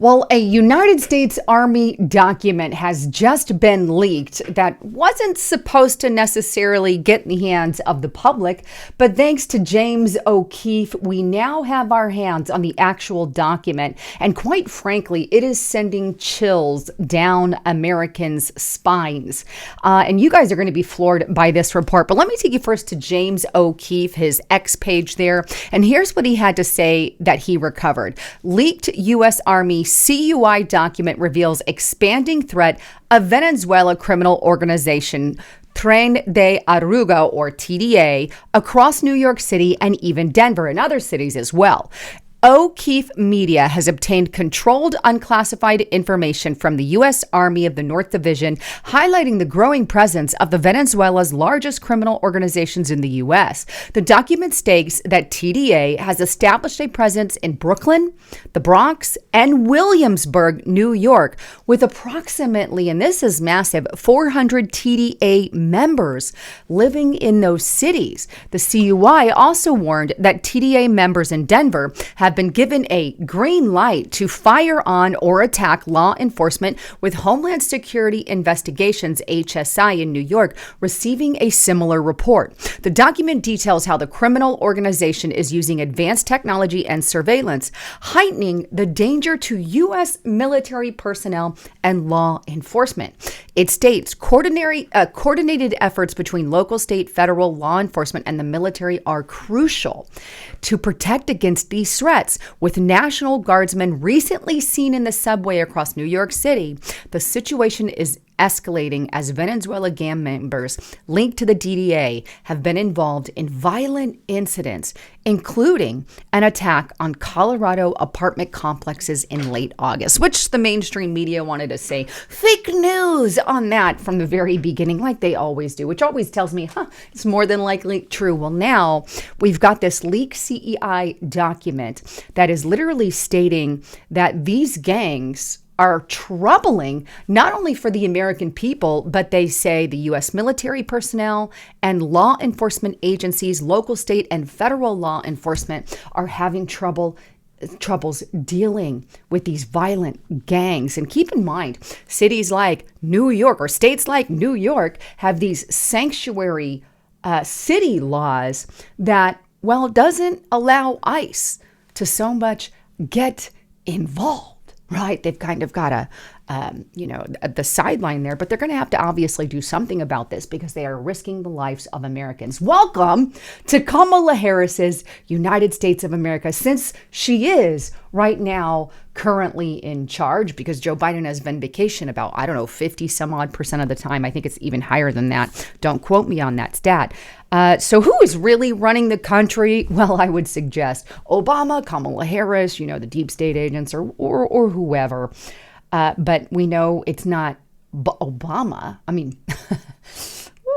Well, a United States Army document has just been leaked that wasn't supposed to necessarily get in the hands of the public, but thanks to James O'Keefe, we now have our hands on the actual document. And quite frankly, it is sending chills down Americans' spines. And you guys are going to be floored by this report. But let me take you first to James O'Keefe, his X page there. And here's what he had to say that he recovered. Leaked U.S. Army CUI document reveals expanding threat of Venezuela criminal organization Tren de Aragua, or TDA, across New York City and even Denver and other cities as well. O'Keefe Media has obtained controlled unclassified information from the U.S. Army of the North Division, highlighting the growing presence of the Venezuela's largest criminal organizations in the U.S. The document states that TDA has established a presence in Brooklyn, the Bronx, and Williamsburg, New York, with approximately, and this is massive, 400 TDA members living in those cities. The CUI also warned that TDA members in Denver have been given a green light to fire on or attack law enforcement, with Homeland Security Investigations, HSI, in New York receiving a similar report. The document details how the criminal organization is using advanced technology and surveillance, heightening the danger to U.S. military personnel and law enforcement. It states coordinated efforts between local, state, federal law enforcement and the military are crucial to protect against these threats. With National Guardsmen recently seen in the subway across New York City, the situation is escalating as Venezuela gang members linked to the DDA have been involved in violent incidents, including an attack on Colorado apartment complexes in late August, which the mainstream media wanted to say fake news on that from the very beginning, like they always do, which always tells me, it's more than likely true. Well, now we've got this leaked CEI document that is literally stating that these gangs are troubling not only for the American people, but they say the U.S. military personnel and law enforcement agencies, local, state, and federal law enforcement are having troubles dealing with these violent gangs. And keep in mind, cities like New York or states like New York have these sanctuary city laws that, well, doesn't allow ICE to so much get involved. Right? They've kind of got the sideline there, but they're going to have to obviously do something about this because they are risking the lives of Americans. Welcome to Kamala Harris's United States of America, since she is right now currently in charge, because Joe Biden has been vacation about, 50 some odd percent of the time. I think it's even higher than that. Don't quote me on that stat. So who is really running the country? Well, I would suggest Obama, Kamala Harris, the deep state agents or whoever. But we know it's not Obama. I mean,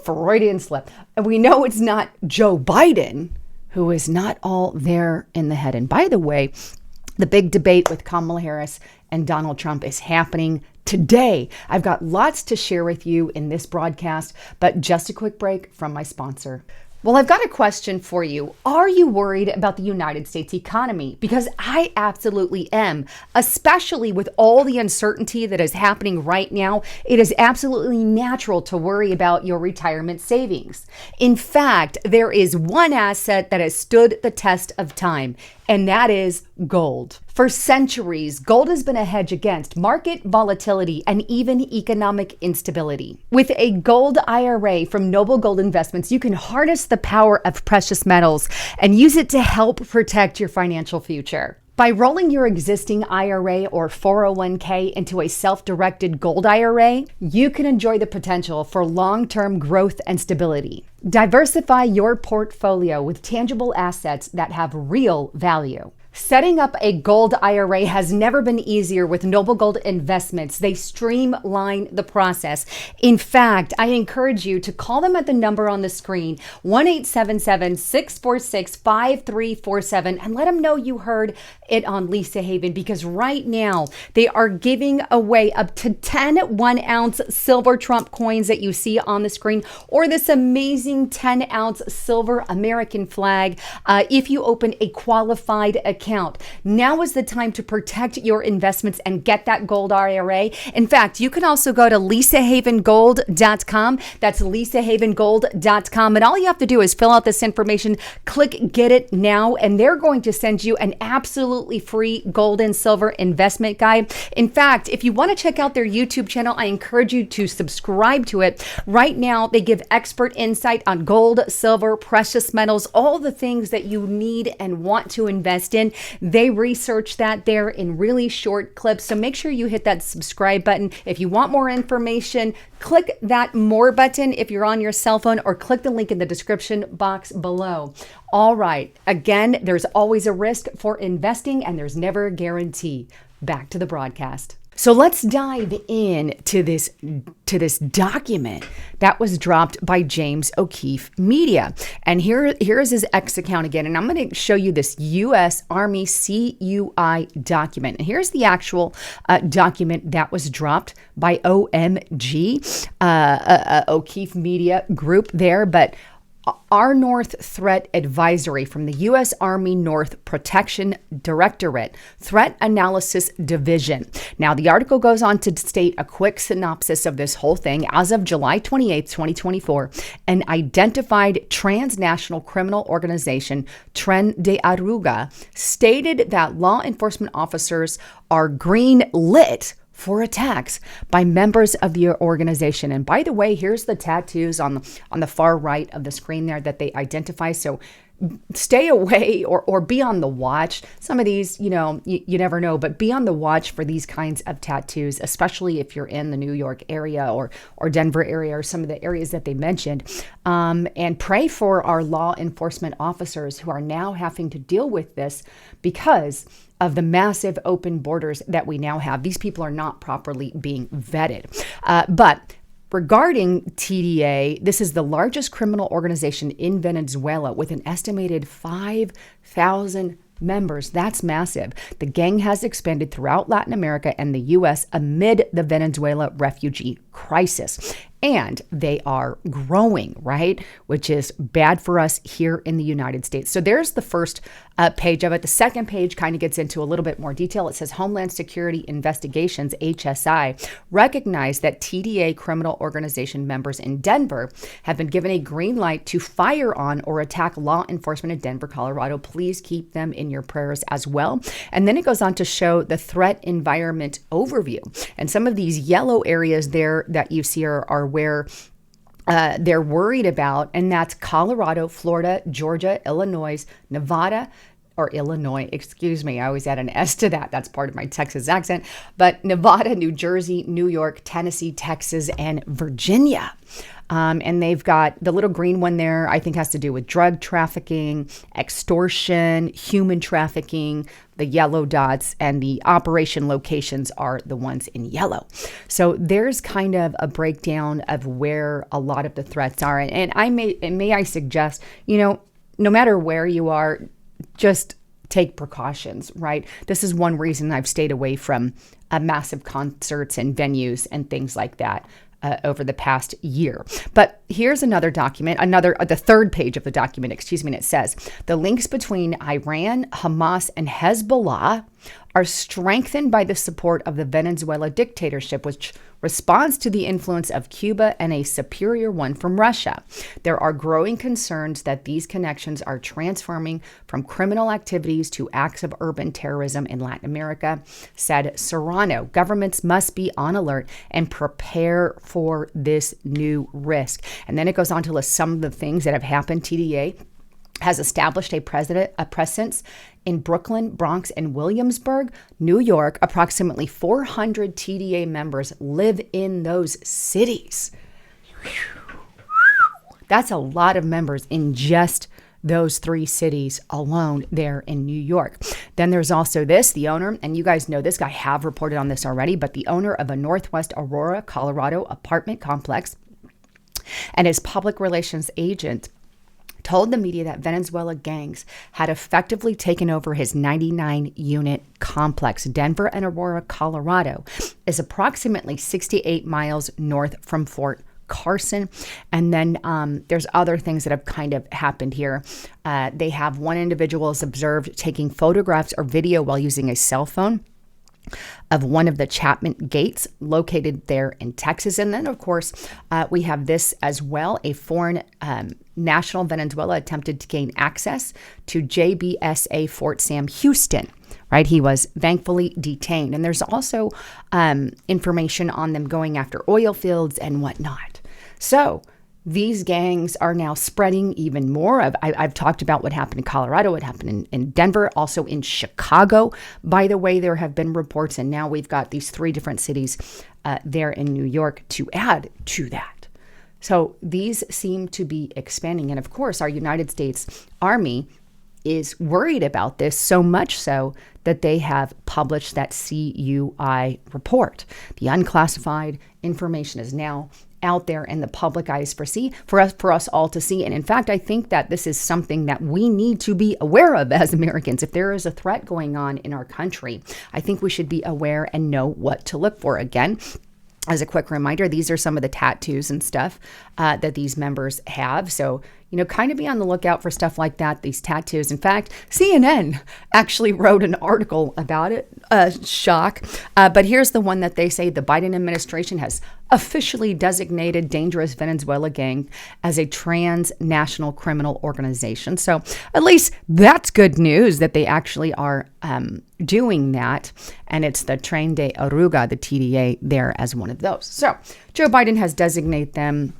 Freudian slip. We know it's not Joe Biden, who is not all there in the head. And by the way, the big debate with Kamala Harris and Donald Trump is happening today. I've got lots to share with you in this broadcast, but just a quick break from my sponsor. Well, I've got a question for you. Are you worried about the United States economy? Because I absolutely am, especially with all the uncertainty that is happening right now. It is absolutely natural to worry about your retirement savings. In fact, there is one asset that has stood the test of time, and that is gold. For centuries, gold has been a hedge against market volatility and even economic instability. With a gold IRA from Noble Gold Investments, you can harness the power of precious metals and use it to help protect your financial future. By rolling your existing IRA or 401k into a self-directed gold IRA, you can enjoy the potential for long-term growth and stability. Diversify your portfolio with tangible assets that have real value. Setting up a gold IRA has never been easier with Noble Gold Investments. They streamline the process. In fact, I encourage you to call them at the number on the screen, 1-877-646-5347, and let them know you heard it on Lisa Haven, because right now they are giving away up to 10 1-ounce silver Trump coins that you see on the screen, or this amazing 10-ounce silver American flag if you open a qualified account account. Now is the time to protect your investments and get that gold IRA. In fact, you can also go to lisahavengold.com. That's lisahavengold.com. And all you have to do is fill out this information, click Get It Now, and they're going to send you an absolutely free gold and silver investment guide. In fact, if you want to check out their YouTube channel, I encourage you to subscribe to it. Right now, they give expert insight on gold, silver, precious metals, all the things that you need and want to invest in. They research that there in really short clips. So make sure you hit that subscribe button. If you want more information, click that more button if you're on your cell phone, or click the link in the description box below. All right. Again, there's always a risk for investing and there's never a guarantee. Back to the broadcast. So let's dive in to this document that was dropped by James O'Keefe Media. And here is his X account again. And I'm going to show you this U.S. Army CUI document. And here's the actual document that was dropped by OMG, O'Keefe Media Group there. But our North Threat Advisory from the U.S. Army North Protection Directorate, Threat Analysis Division. Now, the article goes on to state a quick synopsis of this whole thing. As of July 28, 2024, an identified transnational criminal organization, Tren de Arruga, stated that law enforcement officers are green lit for attacks by members of the organization. And by the way, here's the tattoos on the far right of the screen there that they identify. So stay away or be on the watch. Some of these, you never know, but be on the watch for these kinds of tattoos, especially if you're in the New York area or Denver area or some of the areas that they mentioned. And pray for our law enforcement officers who are now having to deal with this because of the massive open borders that we now have. These people are not properly being vetted. But regarding TDA, this is the largest criminal organization in Venezuela with an estimated 5,000 members. That's massive. The gang has expanded throughout Latin America and the U.S. amid the Venezuela refugee crisis. And they are growing, right? Which is bad for us here in the United States. So there's the first page of it. The second page kind of gets into a little bit more detail. It says Homeland Security Investigations, HSI, recognize that TDA criminal organization members in Denver have been given a green light to fire on or attack law enforcement in Denver, Colorado. Please keep them in your prayers as well. And then it goes on to show the threat environment overview. And some of these yellow areas there that you see are where they're worried about, and that's Colorado, Florida, Georgia, Illinois, Nevada, or Illinois, excuse me. I always add an S to that. That's part of my Texas accent. But Nevada, New Jersey, New York, Tennessee, Texas, and Virginia. And they've got the little green one there, I think has to do with drug trafficking, extortion, human trafficking. The yellow dots and the operation locations are the ones in yellow. So there's kind of a breakdown of where a lot of the threats are. And may I suggest, no matter where you are, just take precautions, right? This is one reason I've stayed away from massive concerts and venues and things like that over the past year. But here's another document, the third page of the document, and it says, the links between Iran, Hamas, and Hezbollah are strengthened by the support of the Venezuela dictatorship, which responds to the influence of Cuba and a superior one from Russia. There are growing concerns that these connections are transforming from criminal activities to acts of urban terrorism in Latin America, said Serrano. Governments must be on alert and prepare for this new risk. And then it goes on to list some of the things that have happened. TDA has established a presence in Brooklyn, Bronx, and Williamsburg, New York. Approximately 400 TDA members live in those cities. That's a lot of members in just those three cities alone there in New York. Then there's also the owner, and you guys know this guy, have reported on this already, but the owner of a Northwest Aurora, Colorado apartment complex and his public relations agent told the media that Venezuela gangs had effectively taken over his 99-unit complex. Denver and Aurora, Colorado is approximately 68 miles north from Fort Carson. And then there's other things that have kind of happened here. They have one individual is observed taking photographs or video while using a cell phone of one of the Chapman gates located there in Texas. And then, of course, we have this as well. A foreign national Venezuela attempted to gain access to JBSA Fort Sam Houston. Right, he was thankfully detained. And there's also information on them going after oil fields and whatnot. So these gangs are now spreading even more. I've talked about what happened in Colorado, what happened in Denver, also in Chicago. By the way, there have been reports, and now we've got these 3 different cities there in New York to add to that. So these seem to be expanding. And of course, our United States Army is worried about this, so much so that they have published that CUI report. The unclassified information is now out there in the public eyes for us all to see. And in fact, I think that this is something that we need to be aware of as Americans. If there is a threat going on in our country, I think we should be aware and know what to look for. Again, as a quick reminder, these are some of the tattoos and stuff that these members have. So, kind of be on the lookout for stuff like that, these tattoos. In fact, CNN actually wrote an article about it. Shock. But here's the one that they say: the Biden administration has officially designated Dangerous Venezuela Gang as a transnational criminal organization. So at least that's good news that they actually are doing that. And it's the Tren de Aragua, the TDA, there as one of those. So Joe Biden has designated them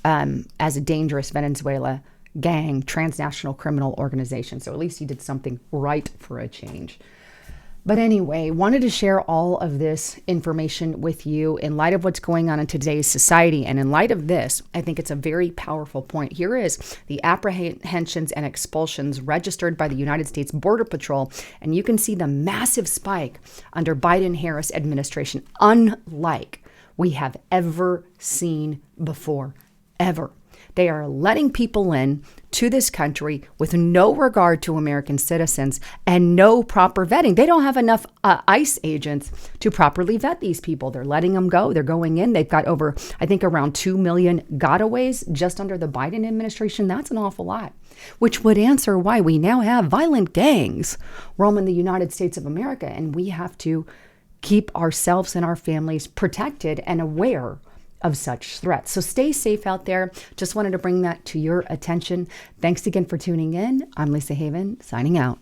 as a dangerous Venezuela gang, transnational criminal organization. So at least he did something right for a change. But anyway, wanted to share all of this information with you in light of what's going on in today's society. And in light of this, I think it's a very powerful point. Here is the apprehensions and expulsions registered by the United States Border Patrol. And you can see the massive spike under Biden-Harris administration, unlike we have ever seen before. Ever. They are letting people in to this country with no regard to American citizens and no proper vetting. They don't have enough ICE agents to properly vet these people. They're letting them go. They're going in. They've got over, I think, around 2 million gotaways just under the Biden administration. That's an awful lot, which would answer why we now have violent gangs roaming the United States of America. And we have to keep ourselves and our families protected and aware of such threats. So stay safe out there. Just wanted to bring that to your attention. Thanks again for tuning in. I'm Lisa Haven, signing out.